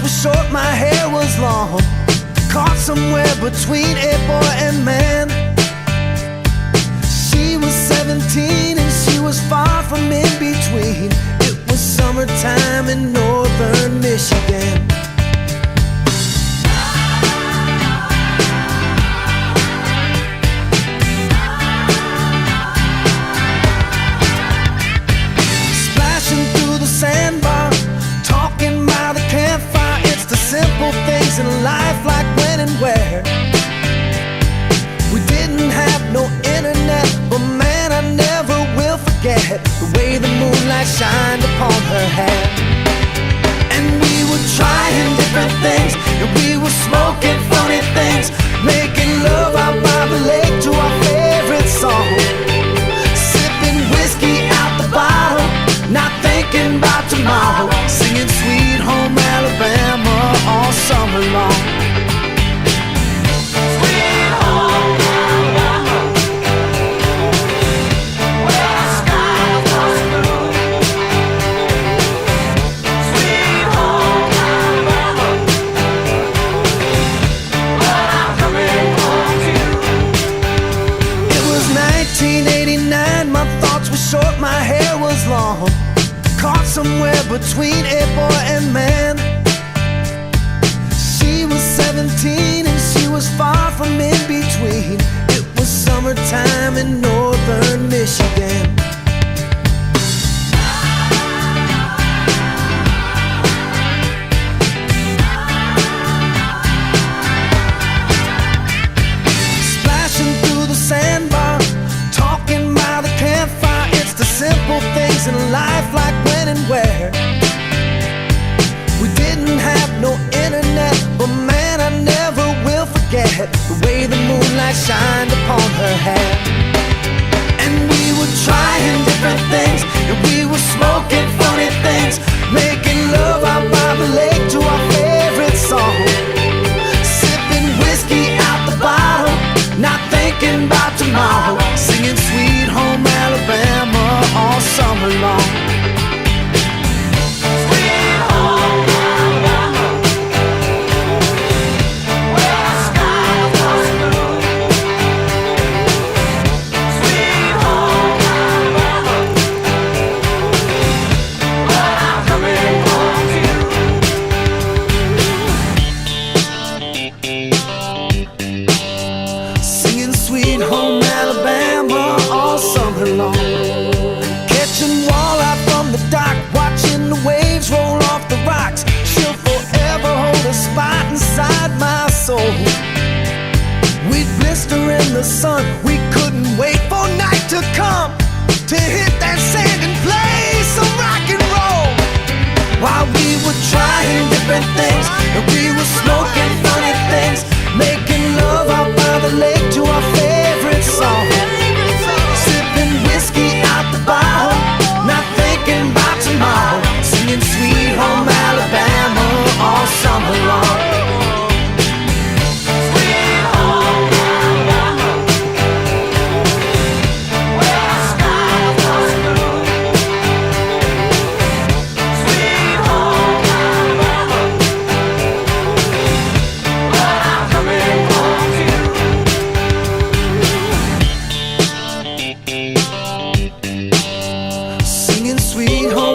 were short, my hair was long, caught somewhere between a boy and man. She was 17 and she was far from in between. It was summertime in northern Michigan. Splashing through the sandbar, talking by the campfire. It's the simple things in life, like when and where. We didn't have no internet, but man, I never will forget the way the moonlight shined upon her hair. And we were trying different things, and we were smoking funny things, making love out by the lake to our favorite song, sipping whiskey out the bottle, not thinking about tomorrow, singing Sweet Home Alabama all summer long. Short, my hair was long, caught somewhere between a boy and man. She was 17 and she was far from in between. It was summertime in northern Michigan. Splashing through the sandbar, talking by the campfire. Simple things in life, like when and where. We didn't have no internet, but man, I never will forget the way the moonlight shined upon her hair. And we were trying different things, and we were smoking funny things, making love out by the lake to our favorite song, sipping whiskey out the bottle, not thinking about tomorrow, singing Sweet Home Alabama all summer long. Singing Sweet Home Alabama all summer long. Catching walleye from the dock, watching the waves roll off the rocks. She'll forever hold a spot inside my soul. We'd blister in the sun, we couldn't wait for night to come to hit that sand and play some rock and roll. While we were trying different things, and we were smoking funny things, making love out by the lake to our favorite song, sipping whiskey out the bottle, not thinking about tomorrow, singing Sweet Home Alabama all summer long. Singing Sweet Home